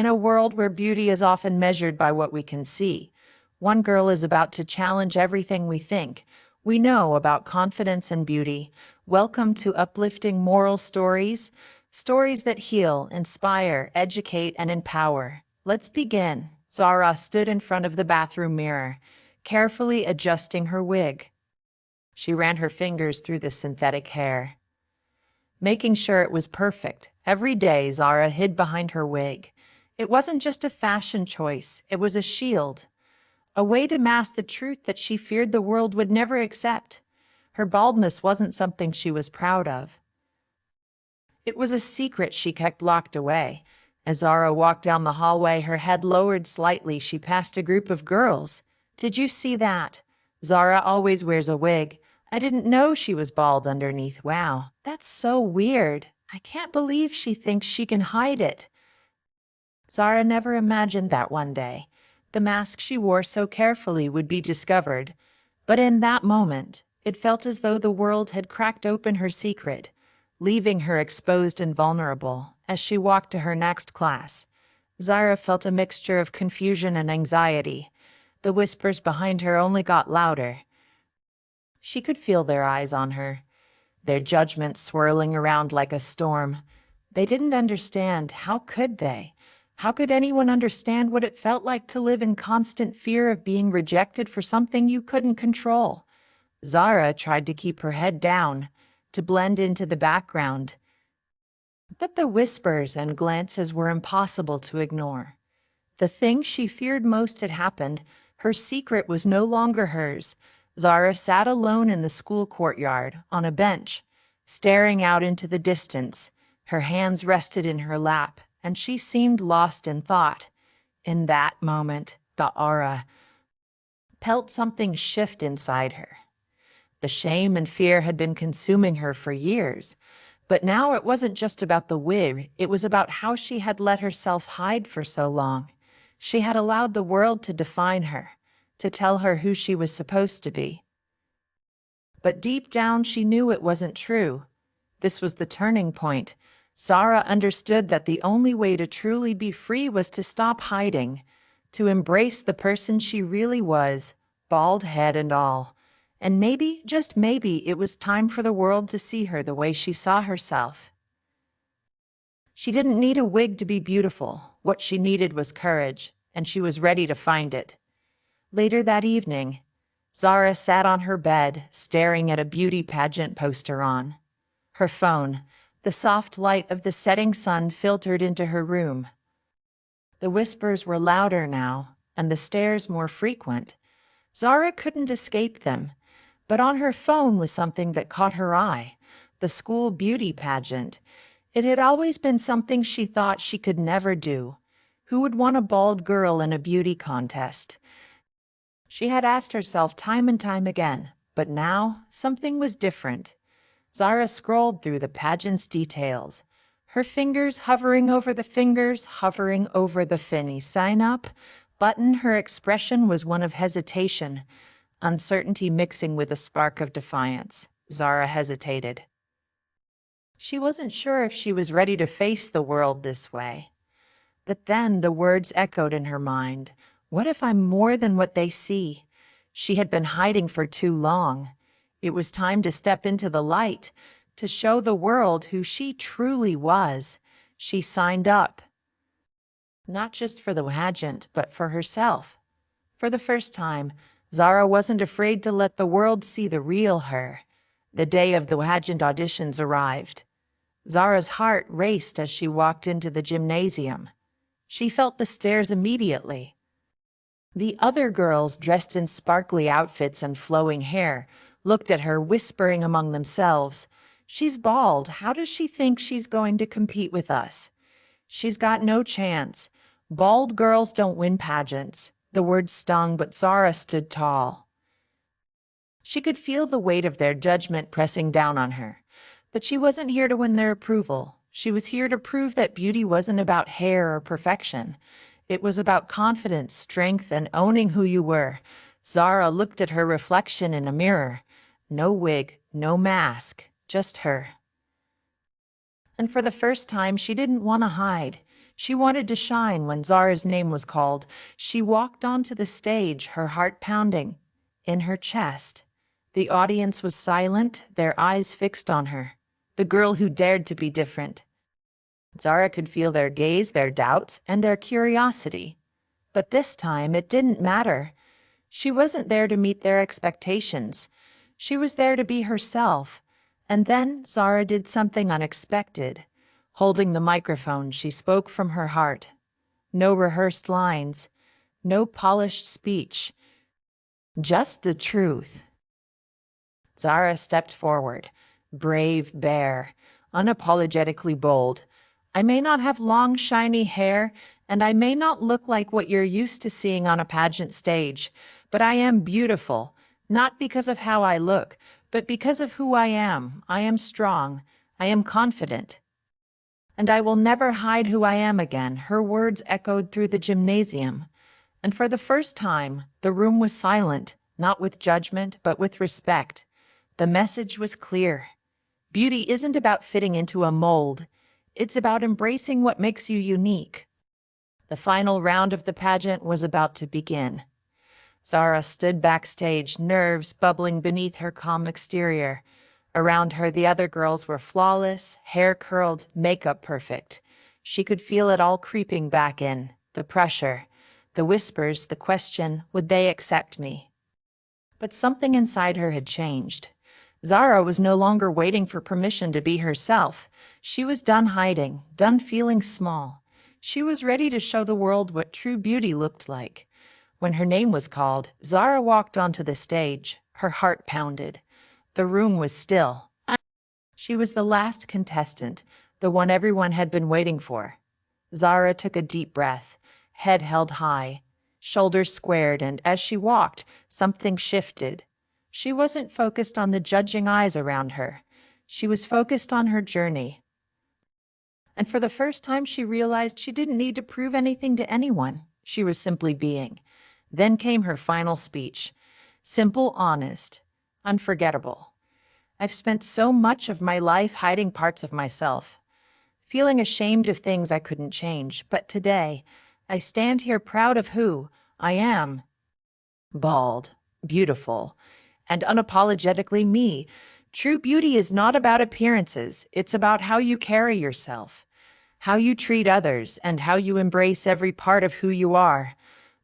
In a world where beauty is often measured by what we can see, one girl is about to challenge everything we think we know about confidence and beauty. Welcome to uplifting moral stories, stories that heal, inspire, educate, and empower. Let's begin. Zara stood in front of the bathroom mirror, carefully adjusting her wig. She ran her fingers through the synthetic hair, making sure it was perfect. Every day, Zara hid behind her wig. It wasn't just a fashion choice, it was a shield, a way to mask the truth that she feared the world would never accept. Her baldness wasn't something she was proud of. It was a secret she kept locked away. As Zara walked down the hallway, her head lowered slightly, she passed a group of girls. "Did you see that? Zara always wears a wig. I didn't know she was bald underneath. Wow, that's so weird. I can't believe she thinks she can hide it." Zara never imagined that one day the mask she wore so carefully would be discovered. But in that moment, it felt as though the world had cracked open her secret, leaving her exposed and vulnerable. As she walked to her next class, Zara felt a mixture of confusion and anxiety. The whispers behind her only got louder. She could feel their eyes on her, their judgment swirling around like a storm. They didn't understand. How could they? How could anyone understand what it felt like to live in constant fear of being rejected for something you couldn't control? Zara tried to keep her head down, to blend into the background. But the whispers and glances were impossible to ignore. The thing she feared most had happened. Her secret was no longer hers. Zara sat alone in the school courtyard, on a bench, staring out into the distance. Her hands rested in her lap, and she seemed lost in thought. In that moment, the aura felt something shift inside her. The shame and fear had been consuming her for years, but now it wasn't just about the wig, it was about how she had let herself hide for so long. She had allowed the world to define her, to tell her who she was supposed to be. But deep down, she knew it wasn't true. This was the turning point. Zara understood that the only way to truly be free was to stop hiding, to embrace the person she really was, bald head and all. And maybe, just maybe, it was time for the world to see her the way she saw herself. She didn't need a wig to be beautiful. What she needed was courage, and she was ready to find it. Later that evening, Zara sat on her bed, staring at a beauty pageant poster on her phone. The soft light of the setting sun filtered into her room. The whispers were louder now, and the stares more frequent. Zara couldn't escape them, but on her phone was something that caught her eye: the school beauty pageant. It had always been something she thought she could never do. Who would want a bald girl in a beauty contest? She had asked herself time and time again, but now something was different. Zara scrolled through the pageant's details, her fingers hovering over the finish sign up button. Her expression was one of hesitation, uncertainty mixing with a spark of defiance. Zara hesitated. She wasn't sure if she was ready to face the world this way. But then the words echoed in her mind. What if I'm more than what they see? She had been hiding for too long. It was time to step into the light, to show the world who she truly was. She signed up, not just for the pageant, but for herself. For the first time, Zara wasn't afraid to let the world see the real her. The day of the pageant auditions arrived. Zara's heart raced as she walked into the gymnasium. She felt the stares immediately. The other girls, dressed in sparkly outfits and flowing hair, looked at her, whispering among themselves, "She's bald. How does she think she's going to compete with us? She's got no chance. Bald girls don't win pageants." The words stung, but Zara stood tall. She could feel the weight of their judgment pressing down on her. But she wasn't here to win their approval. She was here to prove that beauty wasn't about hair or perfection. It was about confidence, strength, and owning who you were. Zara looked at her reflection in a mirror. No wig, no mask, just her. And for the first time, she didn't want to hide. She wanted to shine when Zara's name was called. She walked onto the stage, her heart pounding in her chest. The audience was silent, their eyes fixed on her, the girl who dared to be different. Zara could feel their gaze, their doubts, and their curiosity. But this time it didn't matter. She wasn't there to meet their expectations. She was there to be herself. And then Zara did something unexpected. Holding the microphone, she spoke from her heart. No rehearsed lines, no polished speech, just the truth. Zara stepped forward, brave, bare, unapologetically bold. I may not have long, shiny hair, and I may not look like what you're used to seeing on a pageant stage, but I am beautiful, not because of how I look, but because of who I am. I am strong. I am confident. And I will never hide who I am again. Her words echoed through the gymnasium. And for the first time, the room was silent, not with judgment, but with respect. The message was clear. Beauty isn't about fitting into a mold. It's about embracing what makes you unique. The final round of the pageant was about to begin. Zara stood backstage, nerves bubbling beneath her calm exterior. Around her, the other girls were flawless, hair curled, makeup perfect. She could feel it all creeping back in, the pressure, the whispers, the question, would they accept me? But something inside her had changed. Zara was no longer waiting for permission to be herself. She was done hiding, done feeling small. She was ready to show the world what true beauty looked like. When her name was called, Zara walked onto the stage. Her heart pounded. The room was still. She was the last contestant, the one everyone had been waiting for. Zara took a deep breath, head held high, shoulders squared, and as she walked, something shifted. She wasn't focused on the judging eyes around her. She was focused on her journey. And for the first time, she realized she didn't need to prove anything to anyone. She was simply being. Then came her final speech. Simple, honest, unforgettable. I've spent so much of my life hiding parts of myself, feeling ashamed of things I couldn't change. But today, I stand here proud of who I am. Bald, beautiful, and unapologetically me. True beauty is not about appearances. It's about how you carry yourself, how you treat others, and how you embrace every part of who you are.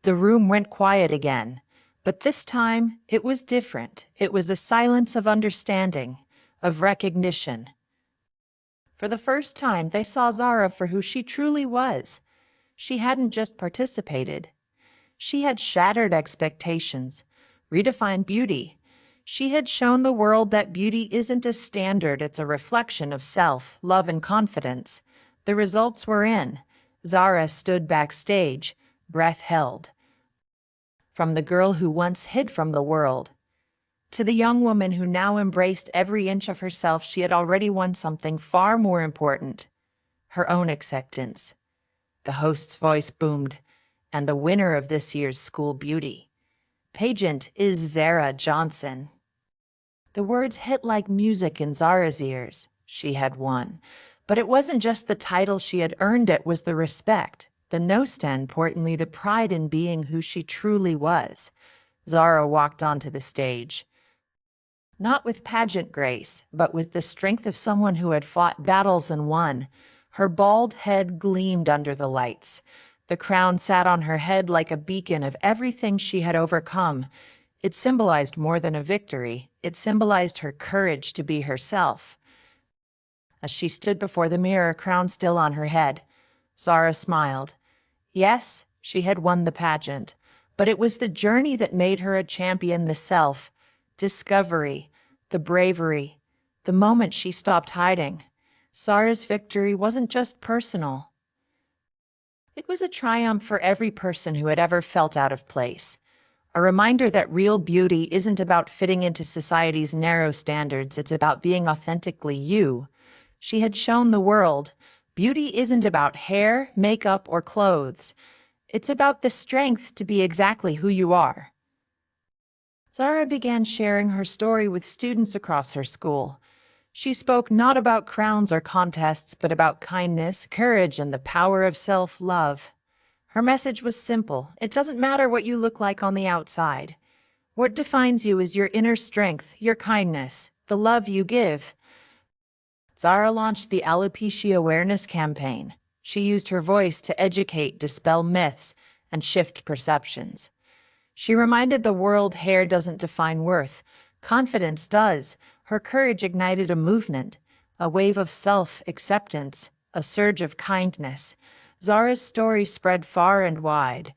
The room went quiet again, but this time it was different. It was a silence of understanding, of recognition. For the first time, they saw Zara for who she truly was. She hadn't just participated. She had shattered expectations, redefined beauty. She had shown the world that beauty isn't a standard, it's a reflection of self, love, and confidence. The results were in. Zara stood backstage, breath held. From the girl who once hid from the world, to the young woman who now embraced every inch of herself, she had already won something far more important, her own acceptance. The host's voice boomed, and the winner of this year's School Beauty pageant is Zara Johnson. The words hit like music in Zara's ears. She had won. But it wasn't just the title she had earned, it was the respect, the importantly, the pride in being who she truly was. Zara walked onto the stage, not with pageant grace, but with the strength of someone who had fought battles and won. Her bald head gleamed under the lights. The crown sat on her head like a beacon of everything she had overcome. It symbolized more than a victory. It symbolized her courage to be herself. As she stood before the mirror, crown still on her head, Zara smiled. Yes, she had won the pageant, but it was the journey that made her a champion, the self, discovery, the bravery, the moment she stopped hiding. Zara's victory wasn't just personal. It was a triumph for every person who had ever felt out of place. A reminder that real beauty isn't about fitting into society's narrow standards, it's about being authentically you. She had shown the world, beauty isn't about hair, makeup, or clothes. It's about the strength to be exactly who you are. Zara began sharing her story with students across her school. She spoke not about crowns or contests, but about kindness, courage, and the power of self-love. Her message was simple. It doesn't matter what you look like on the outside. What defines you is your inner strength, your kindness, the love you give. Zara launched the Alopecia Awareness campaign. She used her voice to educate, dispel myths, and shift perceptions. She reminded the world hair doesn't define worth. Confidence does. Her courage ignited a movement, a wave of self-acceptance, a surge of kindness. Zara's story spread far and wide.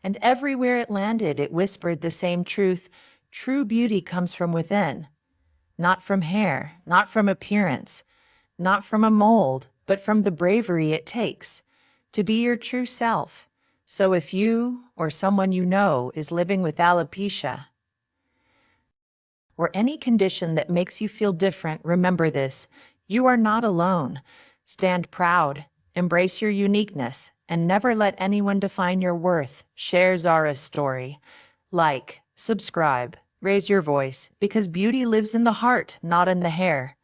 And everywhere it landed, it whispered the same truth. True beauty comes from within. Not from hair, not from appearance, not from a mold, but from the bravery it takes to be your true self. So if you or someone you know is living with alopecia or any condition that makes you feel different, remember this: you are not alone. Stand proud, embrace your uniqueness, and never let anyone define your worth. Share Zara's story. Like, subscribe, raise your voice, because beauty lives in the heart, not in the hair.